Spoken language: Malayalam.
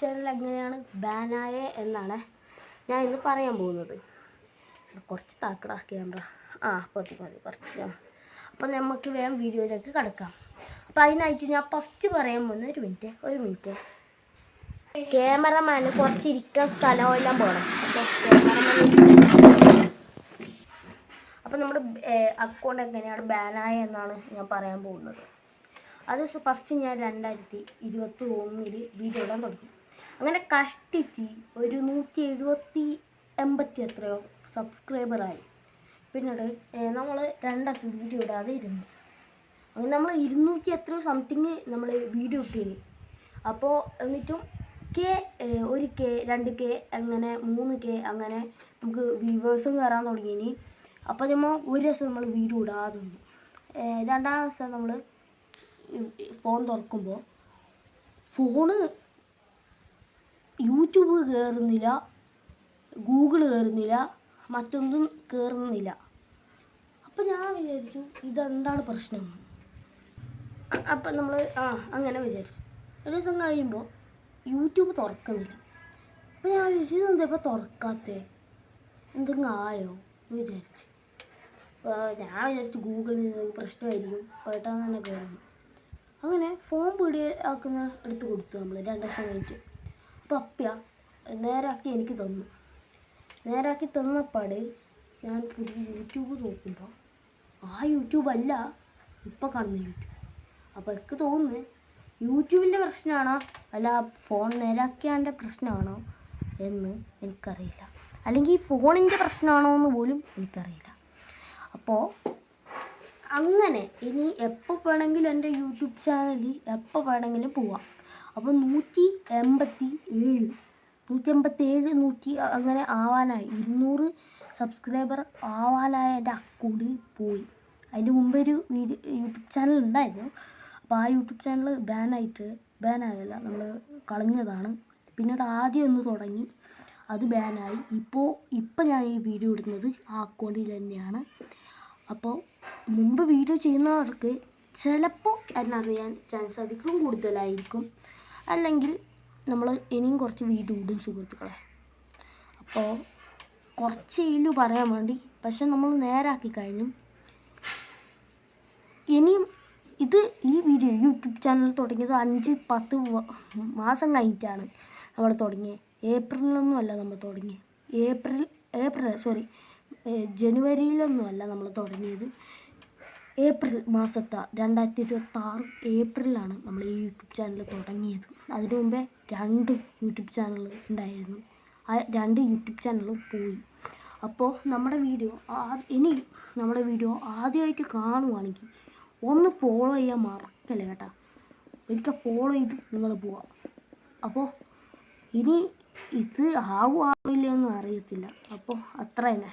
ചാനൽ എങ്ങനെയാണ് ബാനായ എന്നാണ് ഞാൻ ഇന്ന് പറയാൻ പോകുന്നത്. കുറച്ച് താക്കടാ ക്യാമറ മതി കുറച്ച്. അപ്പം നമുക്ക് വേഗം വീഡിയോയിലേക്ക് കിടക്കാം. അപ്പം അതിനായിട്ട് ഞാൻ ഫസ്റ്റ് പറയാൻ പോകുന്നത് ഒരു മിനിറ്റ് ക്യാമറമാന് കുറച്ചിരിക്കാൻ സ്ഥലമെല്ലാം പോകണം. അപ്പം നമ്മുടെ അക്കൗണ്ട് എങ്ങനെയാണ് ബാനായ എന്നാണ് ഞാൻ പറയാൻ പോകുന്നത്. അത് ഫസ്റ്റ് ഞാൻ 2021 വീഡിയോ ഇടാൻ തുടങ്ങി. അങ്ങനെ കഷ്ടിച്ച് ഒരു 170 എത്രയോ സബ്സ്ക്രൈബറായി. പിന്നീട് നമ്മൾ 2 ദിവസം വീഡിയോ ഇടാതെ ഇരുന്നു. അങ്ങനെ നമ്മൾ 200 എത്രയോ സംതിങ് നമ്മൾ വീഡിയോ ഇട്ടിന്. അപ്പോൾ എന്നിട്ടും ഒരു കെ 2K അങ്ങനെ 3K അങ്ങനെ നമുക്ക് വ്യൂവേഴ്സും കയറാൻ തുടങ്ങിയിനി. അപ്പോൾ ഒരു ദിവസം നമ്മൾ വീഡിയോ ഇടാതെ നിന്നു. 2ാം ദിവസം നമ്മൾ ഫോൺ തുറക്കുമ്പോൾ ഫോണ് യൂട്യൂബ് കയറുന്നില്ല, ഗൂഗിൾ കയറുന്നില്ല, മറ്റൊന്നും കയറുന്നില്ല. അപ്പം ഞാൻ വിചാരിച്ചു ഇതെന്താണ് പ്രശ്നം. അപ്പം നമ്മൾ അങ്ങനെ വിചാരിച്ചു. ഒരു ദിവസം കഴിയുമ്പോൾ യൂട്യൂബ് തുറക്കുന്നില്ല. അപ്പം ഞാൻ വിചാരിച്ചു ഇതെന്താ ഇപ്പോൾ തുറക്കാത്തേ, എന്തെങ്കിലും ആയോ എന്ന് വിചാരിച്ചു. ഞാൻ വിചാരിച്ചു ഗൂഗിളിൽ പ്രശ്നമായിരിക്കും, പെട്ടെന്ന് തന്നെ കയറുന്നു. അങ്ങനെ ഫോൺ പിടിയാക്കുന്ന എടുത്ത് കൊടുത്തു നമ്മൾ 2 ദിവസം കഴിഞ്ഞിട്ട്. അപ്പോൾ അപ്പ്യ നേരാക്കി എനിക്ക് തന്നു. നേരാക്കി തന്നപ്പാട് ഞാൻ പുതിയ യൂട്യൂബ് നോക്കുമ്പോൾ ആ യൂട്യൂബ് അല്ല ഇപ്പോൾ കാണുന്ന യൂട്യൂബ്. അപ്പോൾ എനിക്ക് തോന്നുന്നു യൂട്യൂബിൻ്റെ പ്രശ്നമാണോ അല്ല ഫോൺ നേരാക്കിയതിൻ്റെ പ്രശ്നമാണോ എന്ന് എനിക്കറിയില്ല. അല്ലെങ്കിൽ ഫോണിൻ്റെ പ്രശ്നമാണോ എന്ന് പോലും എനിക്കറിയില്ല. അപ്പോൾ അങ്ങനെ ഇനി എപ്പോൾ വേണമെങ്കിലും എൻ്റെ യൂട്യൂബ് ചാനലിൽ എപ്പോൾ വേണമെങ്കിലും പോവാം. അപ്പോൾ 187 അങ്ങനെ ആവാനായി 200 സബ്സ്ക്രൈബർ ആവാനായ എൻ്റെ അക്കൗണ്ട് പോയി. അതിൻ്റെ മുമ്പ് ഒരു യൂട്യൂബ് ചാനൽ ഉണ്ടായിരുന്നു. അപ്പോൾ ആ യൂട്യൂബ് ചാനൽ ബാനായല്ല, നമ്മൾ കളഞ്ഞതാണ്. പിന്നീട് ആദ്യം ഒന്ന് തുടങ്ങി, അത് ബാനായി. ഇപ്പോൾ ഞാൻ ഈ വീഡിയോ ഇടുന്നത് ആ അക്കൗണ്ടിൽ തന്നെയാണ്. അപ്പോൾ മുമ്പ് വീഡിയോ ചെയ്യുന്നവർക്ക് ചിലപ്പോൾ എന്നറിയാൻ ചാൻസ് അധികം കൂടുതലായിരിക്കും. അല്ലെങ്കിൽ നമ്മൾ ഇനിയും കുറച്ച് വീഡിയോ ഇടും സുഹൃത്തുക്കളെ. അപ്പോൾ കുറച്ച് പറയാൻ വേണ്ടി, പക്ഷെ നമ്മൾ നേരാക്കി കഴിഞ്ഞു. ഇനിയും ഈ വീഡിയോ യൂട്യൂബ് ചാനൽ തുടങ്ങിയത് 5-10 മാസം കഴിഞ്ഞിട്ടാണ് നമ്മൾ തുടങ്ങിയത്. ഏപ്രിലൊന്നും അല്ല നമ്മൾ തുടങ്ങിയത്. ജനുവരിയിലൊന്നുമല്ല നമ്മൾ തുടങ്ങിയത്. ഏപ്രിൽ മാസത്തെ 2026 ഏപ്രിലാണ് നമ്മൾ ഈ യൂട്യൂബ് ചാനൽ തുടങ്ങിയത്. അതിനു മുമ്പേ 2 യൂട്യൂബ് ചാനൽ ഉണ്ടായിരുന്നു. ആ 2 യൂട്യൂബ് ചാനലും പോയി. അപ്പോൾ നമ്മുടെ വീഡിയോ ആദ്യമായിട്ട് കാണുവാണെങ്കിൽ ഒന്ന് ഫോളോ ചെയ്യാൻ മറക്കല്ലേ കേട്ടോ. ഒരിക്കൽ ഫോളോ ചെയ്ത് നിങ്ങൾ പോവാം. അപ്പോൾ ഇനി ഇത് ആവില്ലെന്നും അറിയത്തില്ല. അപ്പോൾ അത്ര തന്നെ.